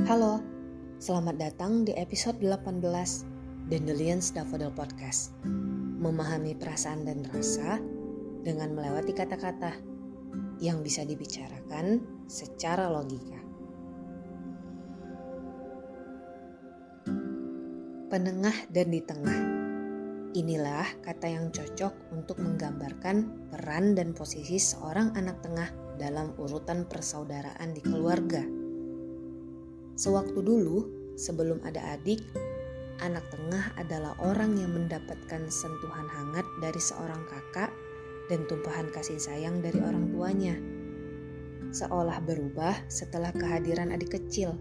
Halo, selamat datang di episode 18 Dandelions Daffodil Podcast. Memahami perasaan dan rasa dengan melewati kata-kata yang bisa dibicarakan secara logika. Penengah dan di tengah. Inilah kata yang cocok untuk menggambarkan peran dan posisi seorang anak tengah dalam urutan persaudaraan di keluarga. Sewaktu dulu, sebelum ada adik, anak tengah adalah orang yang mendapatkan sentuhan hangat dari seorang kakak dan tumpahan kasih sayang dari orang tuanya. Seolah berubah setelah kehadiran adik kecil,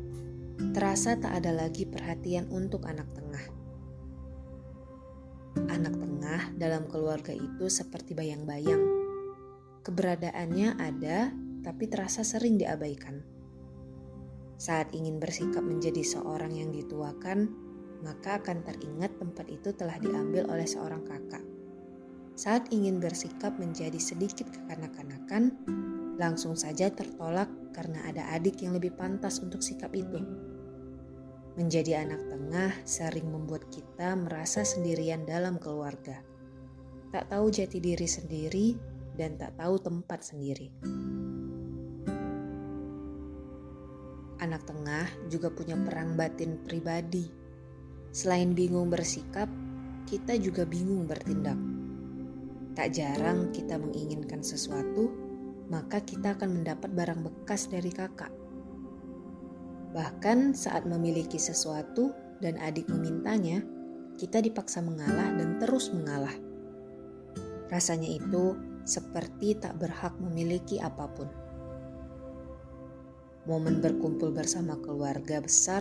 terasa tak ada lagi perhatian untuk anak tengah. Anak tengah dalam keluarga itu seperti bayang-bayang. Keberadaannya ada, tapi terasa sering diabaikan. Saat ingin bersikap menjadi seorang yang dituakan, maka akan teringat tempat itu telah diambil oleh seorang kakak. Saat ingin bersikap menjadi sedikit kekanak-kanakan, langsung saja tertolak karena ada adik yang lebih pantas untuk sikap itu. Menjadi anak tengah sering membuat kita merasa sendirian dalam keluarga. Tak tahu jati diri sendiri dan tak tahu tempat sendiri. Anak tengah juga punya perang batin pribadi. Selain bingung bersikap, kita juga bingung bertindak. Tak jarang kita menginginkan sesuatu, maka kita akan mendapat barang bekas dari kakak. Bahkan saat memiliki sesuatu dan adik memintanya, kita dipaksa mengalah dan terus mengalah. Rasanya itu seperti tak berhak memiliki apapun. Momen berkumpul bersama keluarga besar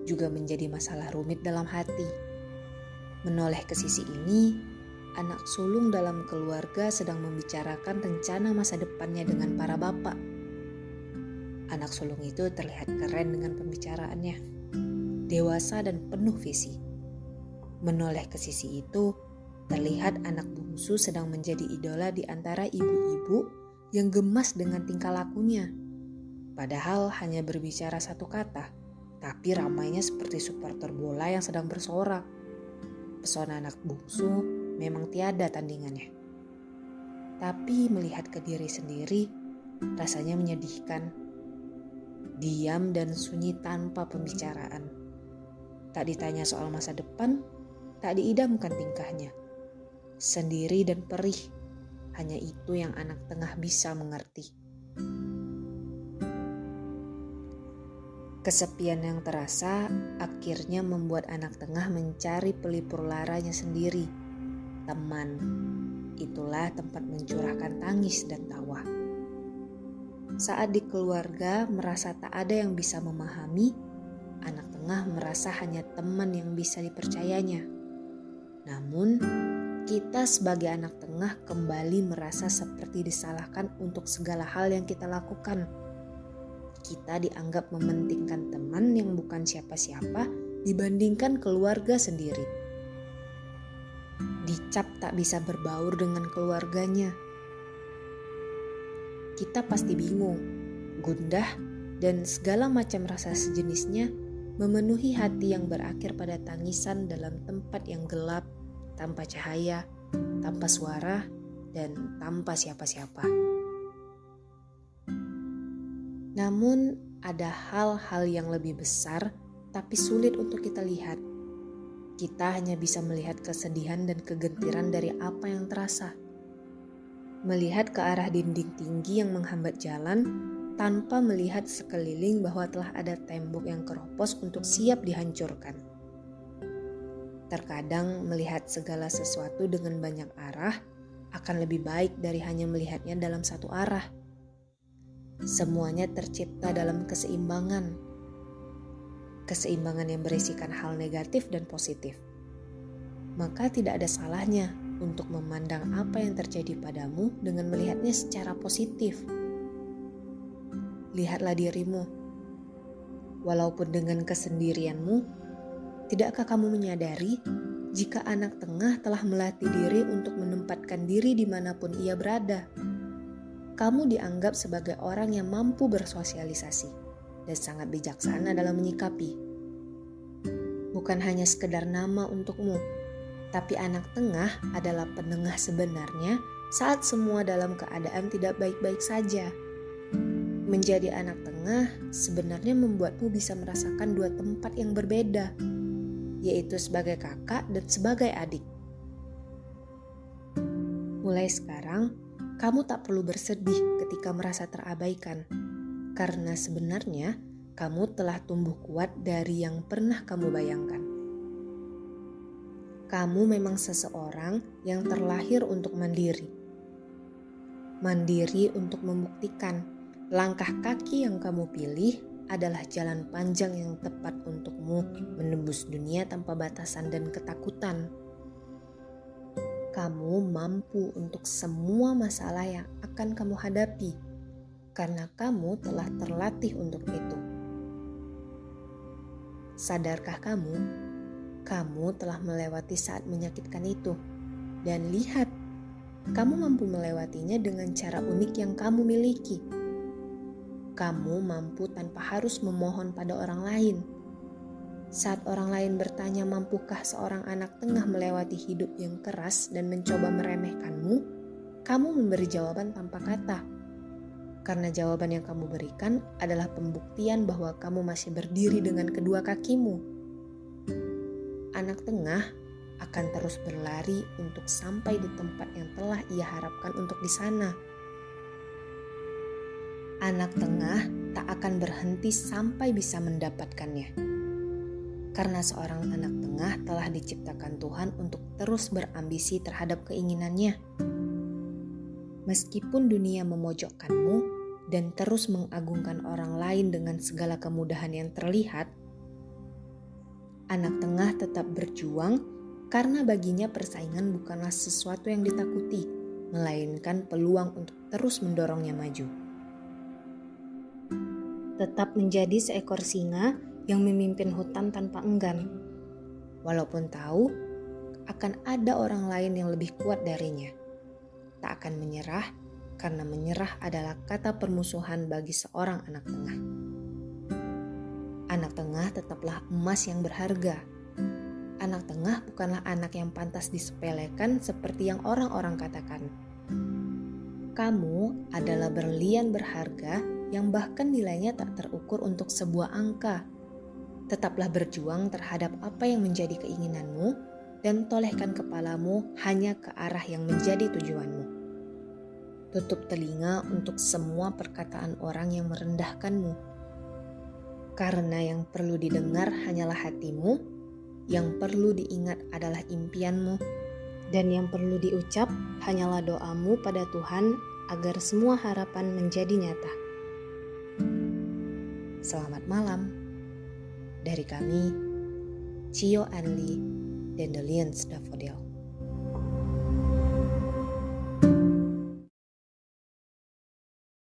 juga menjadi masalah rumit dalam hati. Menoleh ke sisi ini, anak sulung dalam keluarga sedang membicarakan rencana masa depannya dengan para bapak. Anak sulung itu terlihat keren dengan pembicaraannya, dewasa dan penuh visi. Menoleh ke sisi itu, terlihat anak bungsu sedang menjadi idola di antara ibu-ibu yang gemas dengan tingkah lakunya. Padahal hanya berbicara satu kata, tapi ramainya seperti supporter bola yang sedang bersorak. Pesona anak bungsu memang tiada tandingannya. Tapi melihat ke diri sendiri, rasanya menyedihkan. Diam dan sunyi tanpa pembicaraan. Tak ditanya soal masa depan, tak diidamkan tingkahnya. Sendiri dan perih, hanya itu yang anak tengah bisa mengerti. Kesepian yang terasa akhirnya membuat anak tengah mencari pelipur laranya sendiri. Teman, itulah tempat mencurahkan tangis dan tawa. Saat di keluarga merasa tak ada yang bisa memahami, anak tengah merasa hanya teman yang bisa dipercayanya. Namun, kita sebagai anak tengah kembali merasa seperti disalahkan untuk segala hal yang kita lakukan. Kita dianggap mementingkan teman yang bukan siapa-siapa dibandingkan keluarga sendiri. Dicap tak bisa berbaur dengan keluarganya. Kita pasti bingung, gundah, dan segala macam rasa sejenisnya memenuhi hati yang berakhir pada tangisan dalam tempat yang gelap, tanpa cahaya, tanpa suara, dan tanpa siapa-siapa. Namun ada hal-hal yang lebih besar tapi sulit untuk kita lihat. Kita hanya bisa melihat kesedihan dan kegentiran dari apa yang terasa. Melihat ke arah dinding tinggi yang menghambat jalan tanpa melihat sekeliling bahwa telah ada tembok yang keropos untuk siap dihancurkan. Terkadang melihat segala sesuatu dengan banyak arah akan lebih baik dari hanya melihatnya dalam satu arah. Semuanya tercipta dalam keseimbangan. Keseimbangan yang berisikan hal negatif dan positif. Maka tidak ada salahnya untuk memandang apa yang terjadi padamu dengan melihatnya secara positif. Lihatlah dirimu. Walaupun dengan kesendirianmu, tidakkah kamu menyadari jika anak tengah telah melatih diri untuk menempatkan diri dimanapun ia berada? Kamu dianggap sebagai orang yang mampu bersosialisasi dan sangat bijaksana dalam menyikapi. Bukan hanya sekedar nama untukmu, tapi anak tengah adalah penengah sebenarnya saat semua dalam keadaan tidak baik-baik saja. Menjadi anak tengah sebenarnya membuatmu bisa merasakan dua tempat yang berbeda, yaitu sebagai kakak dan sebagai adik. Mulai sekarang, kamu tak perlu bersedih ketika merasa terabaikan, karena sebenarnya kamu telah tumbuh kuat dari yang pernah kamu bayangkan. Kamu memang seseorang yang terlahir untuk mandiri. Mandiri untuk membuktikan langkah kaki yang kamu pilih adalah jalan panjang yang tepat untukmu menembus dunia tanpa batasan dan ketakutan. Kamu mampu untuk semua masalah yang akan kamu hadapi, karena kamu telah terlatih untuk itu. Sadarkah kamu telah melewati saat menyakitkan itu, dan lihat, kamu mampu melewatinya dengan cara unik yang kamu miliki. Kamu mampu tanpa harus memohon pada orang lain. Saat orang lain bertanya mampukah seorang anak tengah melewati hidup yang keras dan mencoba meremehkanmu, kamu memberi jawaban tanpa kata. Karena jawaban yang kamu berikan adalah pembuktian bahwa kamu masih berdiri dengan kedua kakimu. Anak tengah akan terus berlari untuk sampai di tempat yang telah ia harapkan untuk di sana. Anak tengah tak akan berhenti sampai bisa mendapatkannya. Karena seorang anak tengah telah diciptakan Tuhan untuk terus berambisi terhadap keinginannya. Meskipun dunia memojokkanmu dan terus mengagungkan orang lain dengan segala kemudahan yang terlihat, anak tengah tetap berjuang karena baginya persaingan bukanlah sesuatu yang ditakuti, melainkan peluang untuk terus mendorongnya maju. Tetap menjadi seekor singa yang memimpin hutan tanpa enggan, walaupun tahu akan ada orang lain yang lebih kuat darinya. Tak akan menyerah, karena menyerah adalah kata permusuhan bagi seorang anak tengah. Anak tengah tetaplah emas yang berharga. Anak tengah bukanlah anak yang pantas disepelekan seperti yang orang-orang katakan. Kamu adalah berlian berharga yang bahkan nilainya tak terukur untuk sebuah angka. Tetaplah berjuang terhadap apa yang menjadi keinginanmu dan tolehkan kepalamu hanya ke arah yang menjadi tujuanmu. Tutup telinga untuk semua perkataan orang yang merendahkanmu. Karena yang perlu didengar hanyalah hatimu, yang perlu diingat adalah impianmu, dan yang perlu diucap hanyalah doamu pada Tuhan agar semua harapan menjadi nyata. Selamat malam. Dari kami, Cio Anli dan The Lions Daffodil.